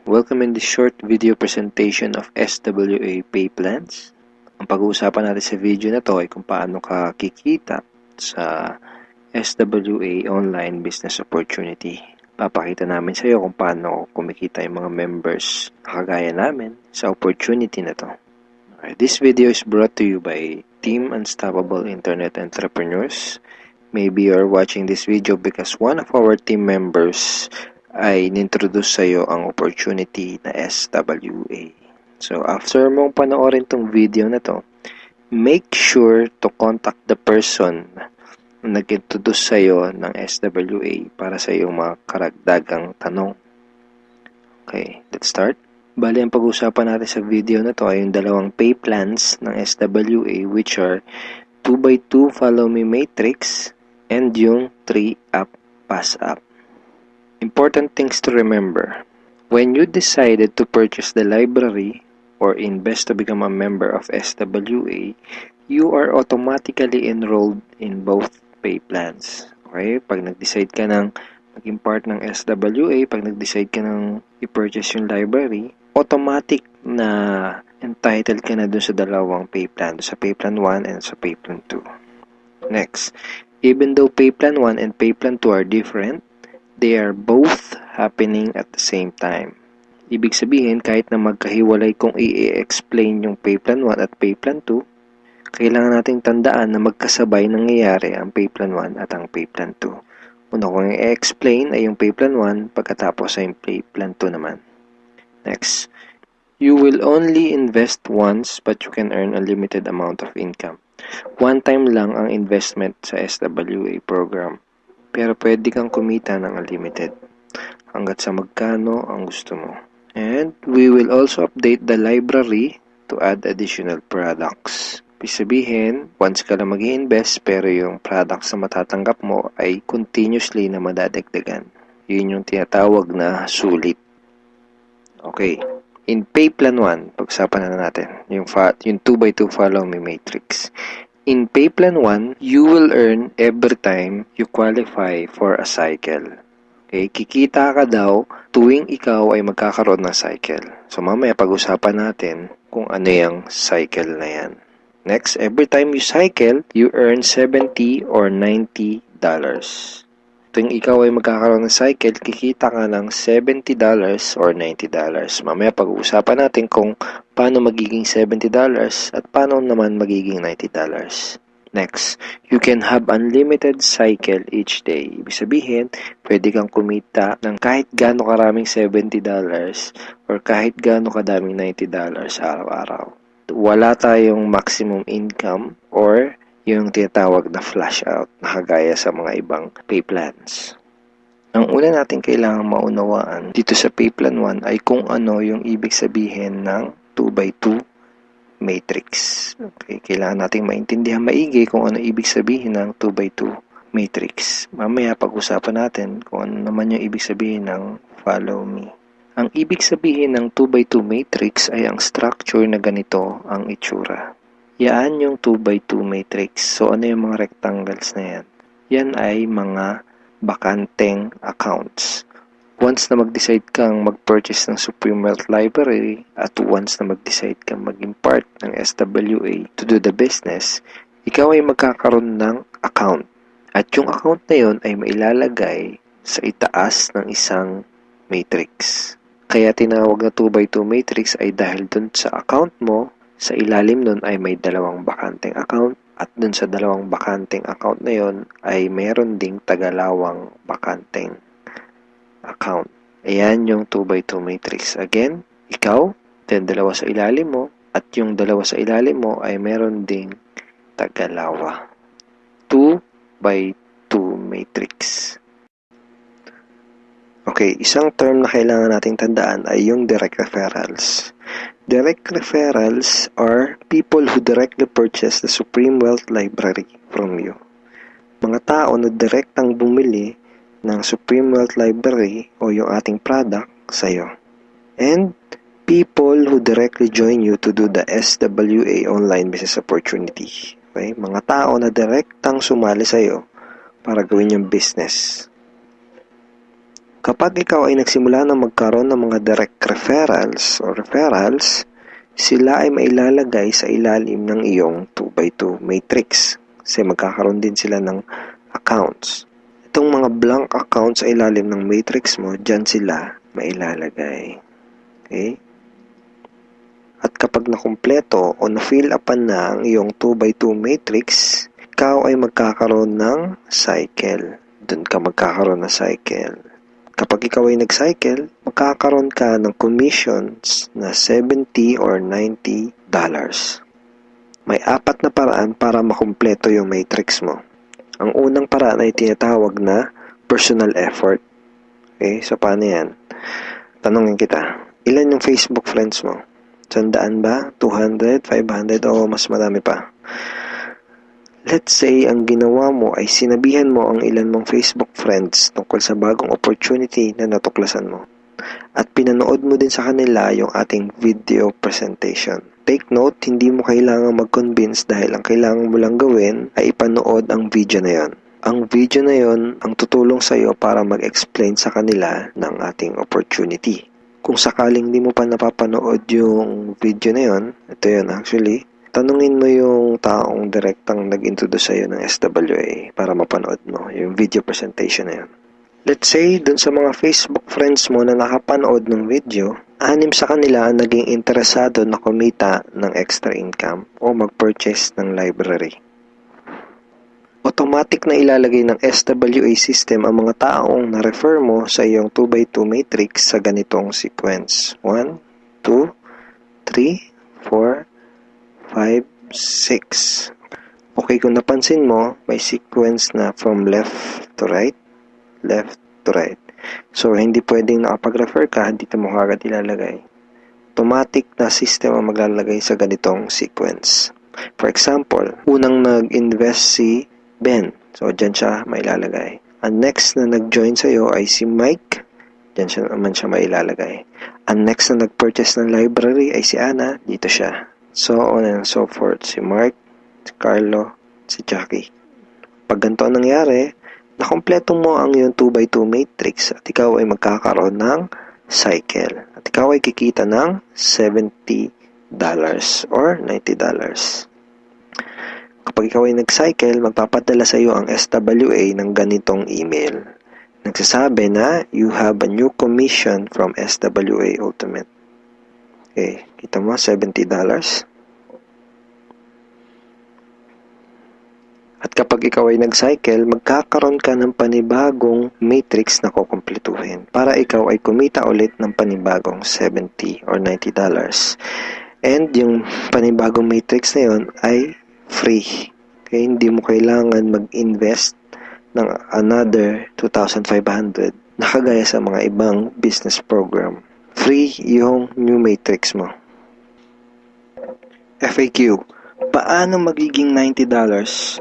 Welcome in this short video presentation of SWA Pay Plans. Ang pag-uusapan natin sa video na to ay kung paano ka kikita sa SWA Online Business Opportunity. Papakita namin sa iyo kung paano kumikita yung mga members na kagaya namin sa opportunity na to. Okay, this video is brought to you by Team Unstoppable Internet Entrepreneurs. Maybe you're watching this video because one of our team members ay nintroduce sa iyo ang opportunity na SWA. So, after mong panoorin tong video na to, make sure to contact the person na nag-introduce sa iyo ng SWA para sa iyong mga karagdagang tanong. Okay, let's start. Bali, ang pag-usapan natin sa video na to ay yung dalawang pay plans ng SWA, which are 2x2 Follow Me Matrix and yung 3-App Pass App. Important things to remember. When you decided to purchase the library or invest to become a member of SWA, you are automatically enrolled in both pay plans. Okay? Pag nag-decide ka ng maging part ng SWA, pag nag-decide ka ng i-purchase yung library, automatic na entitled ka na dun sa dalawang pay plan, sa pay plan 1 and sa pay plan 2. Next, even though pay plan 1 and pay plan 2 are different, they are both happening at the same time. Ibig sabihin, kahit na magkahiwalay kung i-explain yung pay plan 1 at pay plan 2, kailangan nating tandaan na magkasabay nangyayari ang pay plan 1 at ang pay plan 2. Una kong i-explain ay yung pay plan 1, pagkatapos ay yung pay plan 2 naman. Next, you will only invest once but you can earn a limited amount of income. One time lang ang investment sa SWA program. Pero pwede kang kumita ng unlimited hanggat sa magkano ang gusto mo. And we will also update the library to add additional products. Ibig sabihin, once ka lang mag-i-invest pero yung products na matatanggap mo ay continuously na madadagdagan. Yun yung tinatawag na sulit. Okay. In pay plan 1, pag-usapan na natin yung 2x2 Follow Me Matrix. In pay plan 1, you will earn every time you qualify for a cycle. Okay, kikita ka daw tuwing ikaw ay magkakaroon ng cycle. So mamaya pag-usapan natin kung ano yung cycle na yan. Next, every time you cycle, you earn $70 or $90. Tuwing ikaw ay magkakaroon ng cycle, kikita ka ng $70 or $90. Mamaya pag-uusapan natin kung paano magiging $70 at paano naman magiging $90. Next, you can have unlimited cycle each day. Ibig sabihin, pwede kang kumita ng kahit gaano karaming $70 or kahit gaano kadaming $90 araw-araw. Wala tayong maximum income or yung tinatawag na flash out na kagaya sa mga ibang pay plans. Ang una natin kailangang maunawaan dito sa pay plan 1 ay kung ano yung ibig sabihin ng 2x2 matrix. Okay, kailangan nating maintindihan maigi kung ano ibig sabihin ng 2x2 matrix. Mamaya pag-usapan natin kung ano naman yung ibig sabihin ng follow me. Ang ibig sabihin ng 2x2 matrix ay ang structure na ganito ang itsura. Yan yung 2x2 matrix. So, ano yung mga rectangles na yan? Yan ay mga bakanteng accounts. Once na mag-decide kang mag-purchase ng Supreme Wealth Library at once na mag-decide kang maging part ng SWA to do the business, ikaw ay magkakaroon ng account. At yung account na yun ay mailalagay sa itaas ng isang matrix. Kaya tinawag na 2x2 matrix ay dahil dun sa account mo, sa ilalim nun ay may dalawang bakanteng account at dun sa dalawang bakanteng account na yun ay meron ding tagalawang bakanteng account. Ayan yung 2x2 matrix. Again, ikaw, then dalawa sa ilalim mo at yung dalawa sa ilalim mo ay meron ding tagalawa. 2x2 matrix. Okay, isang term na kailangan nating tandaan ay yung direct referrals. Direct referrals are people who directly purchase the Supreme Wealth Library from you. Mga tao na direktang bumili ng Supreme Wealth Library o yung ating product sa'yo. And people who directly join you to do the SWA Online Business Opportunity. Okay? Mga tao na direktang sumali sa'yo para gawin yung business. Kapag ikaw ay nagsimula na magkaroon ng mga direct referrals, sila ay mailalagay sa ilalim ng iyong 2x2 matrix. Kasi magkakaroon din sila ng accounts. Itong mga blank accounts sa ilalim ng matrix mo, dyan sila mailalagay. Okay? At kapag nakumpleto o na-fill upan na ang iyong 2x2 matrix, ikaw ay magkakaroon ng cycle. Doon ka magkakaroon ng cycle. Kapag ikaw ay nag-cycle, magkakaroon ka ng commissions na $70 or $90. May 4 na paraan para makumpleto yung matrix mo. Ang unang paraan ay tinatawag na personal effort. Okay, so paano yan? Tanungin kita, ilan yung Facebook friends mo? 100 ba? 200? 500? O mas marami pa? Let's say, ang ginawa mo ay sinabihan mo ang ilan mong Facebook friends tungkol sa bagong opportunity na natuklasan mo. At pinanood mo din sa kanila yung ating video presentation. Take note, hindi mo kailangang mag-convince dahil ang kailangan mo lang gawin ay ipanood ang video na yon. Ang video na yon ang tutulong sa iyo para mag-explain sa kanila ng ating opportunity. Kung sakaling di mo pa napapanood yung video na yon, ito yun actually, tanungin mo yung taong direktang nag-introduce sa'yo ng SWA para mapanood mo yung video presentation na yun. Let's say, dun sa mga Facebook friends mo na nakapanood ng video, 6 sa kanila ang naging interesado na kumita ng extra income o mag-purchase ng library. Automatic na ilalagay ng SWA system ang mga taong na-refer mo sa iyong 2x2 matrix sa ganitong sequence. 1, 2, 3, 4, 5, 6. Okay, kung napansin mo, may sequence na from left to right. So, hindi pwedeng nakapag-refer ka, dito mo kagad ilalagay. Automatic na system ang maglalagay sa ganitong sequence. For example, unang nag-invest si Ben. So, dyan siya mailalagay. Ang next na nag-join sa'yo ay si Mike. Dyan siya naman siya mailalagay. Ang next na nag-purchase ng library ay si Ana. Dito siya. So on and so forth. Si Mark, si Carlo, si Jackie. Pag ganito ang nangyari, nakompleto mo ang iyong 2x2 matrix at ikaw ay magkakaroon ng cycle. At ikaw ay kikita ng $70 or $90. Kapag ikaw ay nag-cycle, magpapadala sa iyo ang SWA ng ganitong email. Nagsasabi na, you have a new commission from SWA Ultimate. Okay, kita mo, $70. At kapag ikaw ay nag-cycle, magkakaroon ka ng panibagong matrix na kukumpletuhin para ikaw ay kumita ulit ng panibagong $70 or $90. And yung panibagong matrix na yun ay free. Okay, hindi mo kailangan mag-invest ng another 2,500 na kagaya sa mga ibang business program. Free yung new matrix mo. FAQ. Paano magiging $90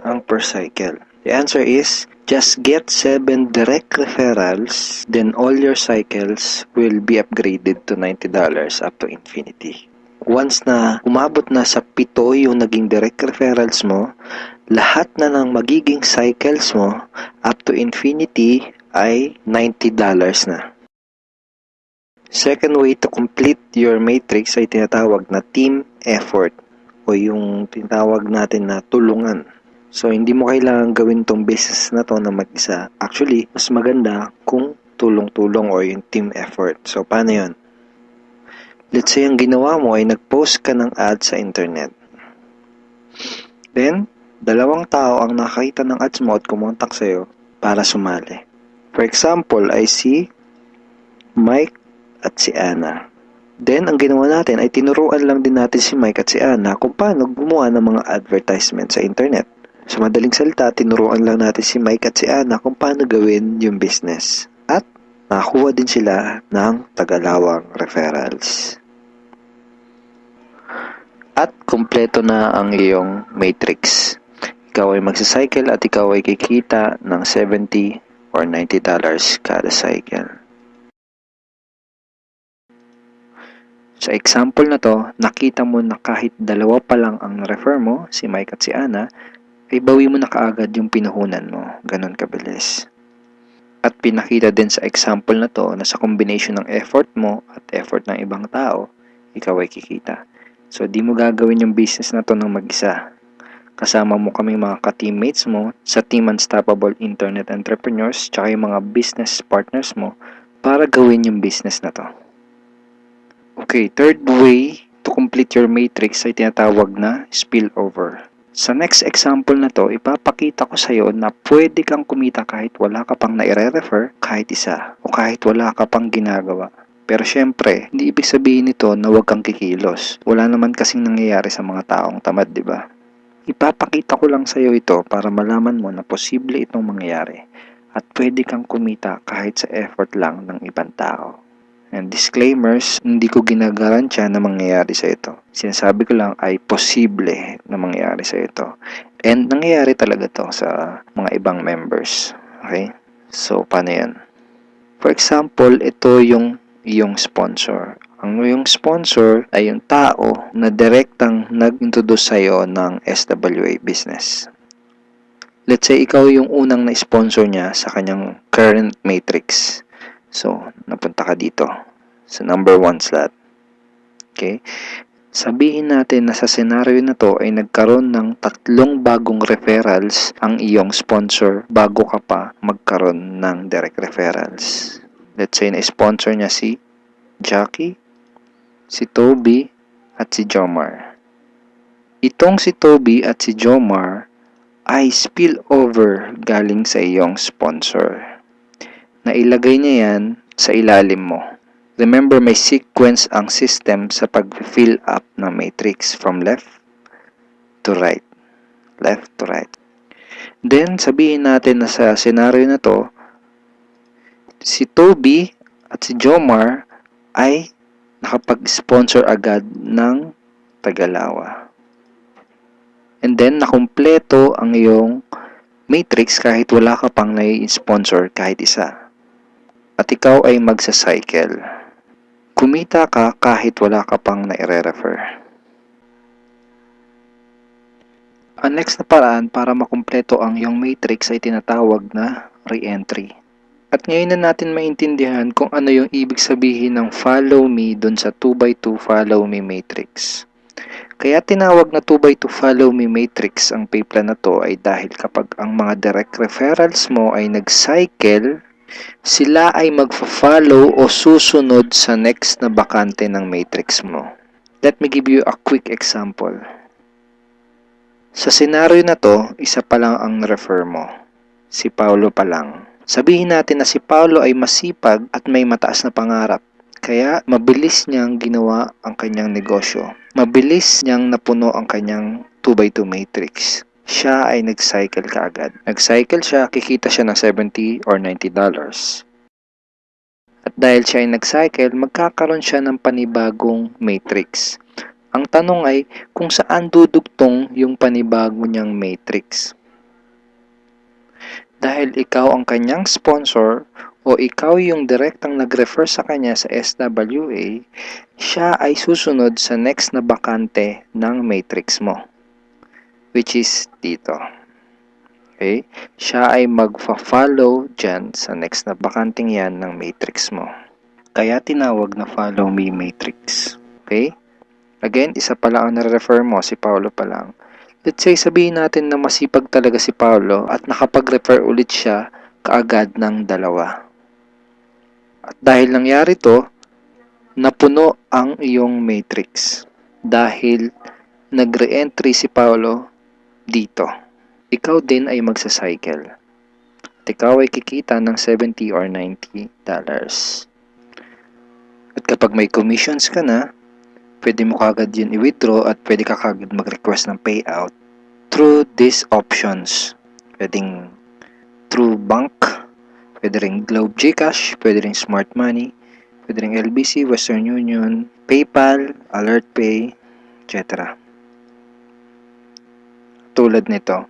ang per cycle? The answer is, just get 7 direct referrals, then all your cycles will be upgraded to $90 up to infinity. Once na umabot na sa 7 yung naging direct referrals mo, lahat na ng magiging cycles mo up to infinity ay $90 na. Second way to complete your matrix ay tinatawag na team effort o yung tinatawag natin na tulungan. So, hindi mo kailangan gawin tong business na to na mag-isa. Actually, mas maganda kung tulong-tulong o yung team effort. So, paano yun? Let's say, ang ginawa mo ay nag-post ka ng ad sa internet. Then, 2 tao ang nakakita ng ads mo at kumontak sa'yo para sumali. For example, ay si Mike at si Ana. Then, ang ginawa natin ay tinuruan lang din natin si Mike at si Ana kung paano gumawa ng mga advertisement sa internet. Sa madaling salita, tinuruan lang natin si Mike at si Ana kung paano gawin yung business. At nakakuha din sila ng tagalawang referrals. At kumpleto na ang iyong matrix. Ikaw ay magsacycle at ikaw ay kikita ng $70 or $90 kada cycle. Sa example na to, nakita mo na kahit 2 pa lang ang refer mo, si Mike at si Ana, ay bawi mo na kaagad yung pinuhunan mo. Ganon kabilis. At pinakita din sa example na to na sa combination ng effort mo at effort ng ibang tao, ikaw ay kikita. So, di mo gagawin yung business na to ng mag-isa. Kasama mo kaming mga ka-teammates mo sa Team Unstoppable Internet Entrepreneurs tsaka yung mga business partners mo para gawin yung business na to. Okay, third way to complete your matrix ay tinatawag na spillover. Sa next example na to, ipapakita ko sa iyo na pwede kang kumita kahit wala ka pang naire-refer kahit isa o kahit wala ka pang ginagawa. Pero syempre, hindi ibig sabihin nito na huwag kang kikilos. Wala naman kasing nangyayari sa mga taong tamad, di ba? Ipapakita ko lang sa iyo ito para malaman mo na posible itong mangyayari at pwede kang kumita kahit sa effort lang ng ibang tao. And disclaimers, hindi ko ginagarantiya na mangyayari sa ito. Sinasabi ko lang ay posible na mangyayari sa ito. And nangyayari talaga to sa mga ibang members. Okay? So, paano yan? For example, ito yung iyong sponsor. Ang iyong sponsor ay yung tao na direktang nag-introduce sa'yo ng SWA business. Let's say, ikaw yung unang na-sponsor niya sa kanyang current matrix. So, napunta ka dito sa number 1 slot. Okay? Sabihin natin na sa senaryo na to ay nagkaroon ng 3 bagong referrals ang iyong sponsor bago ka pa magkaroon ng direct referrals. Let's say na-sponsor niya si Jackie, si Toby, at si Jomar. Itong si Toby at si Jomar ay spillover galing sa iyong sponsor. Nailagay niya yan sa ilalim mo. Remember, may sequence ang system sa pag-fill up ng matrix from left to right. Left to right. Then, sabihin natin na sa senaryo na to, si Toby at si Jomar ay nakapag-sponsor agad ng Tagalawa. And then, nakumpleto ang iyong matrix kahit wala ka pang nai-sponsor kahit isa. At ikaw ay magsa-cycle. Kumita ka kahit wala ka pang nai-refer. Ang next na paraan para makumpleto ang iyong matrix ay tinatawag na re-entry. At ngayon na natin maintindihan kung ano yung ibig sabihin ng follow me dun sa 2x2 follow me matrix. Kaya tinawag na 2x2 follow me matrix ang pay plan na to ay dahil kapag ang mga direct referrals mo ay nag-cycle, sila ay magfa-follow o susunod sa next na bakante ng matrix mo. Let me give you a quick example. Sa senaryo na to, isa pa lang ang refer mo. Si Paulo pa lang. Sabihin natin na si Paulo ay masipag at may mataas na pangarap. Kaya mabilis niyang ginawa ang kanyang negosyo. Mabilis niyang napuno ang kanyang 2x2 matrix. Siya ay nag-cycle kaagad. Nag-cycle siya, kikita siya ng $70 or $90. At dahil siya ay nag-cycle, magkakaroon siya ng panibagong matrix. Ang tanong ay kung saan dudugtong yung panibago niyang matrix. Dahil ikaw ang kanyang sponsor o ikaw yung direktang nag-refer sa kanya sa SWA, siya ay susunod sa next na bakante ng matrix mo. Which is dito. Okay? Siya ay magfa-follow dyan sa next na bakanting yan ng matrix mo. Kaya tinawag na follow me matrix. Okay? Again, isa pa lang ang nare-refer mo, si Paulo pa lang. Let's say, sabihin natin na masipag talaga si Paulo at nakapag-refer ulit siya kaagad ng 2. At dahil nangyari to, napuno ang iyong matrix. Dahil nag-re-entry si Paulo dito. Ikaw din ay magsa-cycle. At ikaw ay kikita ng $70 or $90. At kapag may commissions ka na, pwede mo kagad yun i-withdraw at pwede ka kagad mag-request ng payout through these options. Pwedeng through bank, pwede ring Globe GCash, pwede ring Smart Money, pwede ring LBC, Western Union, PayPal, AlertPay, etc. Tulad nito.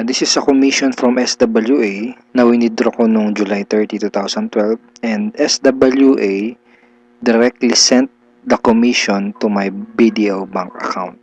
This is a commission from SWA na winidraw ko noong July 30, 2012 and SWA directly sent the commission to my BDO bank account.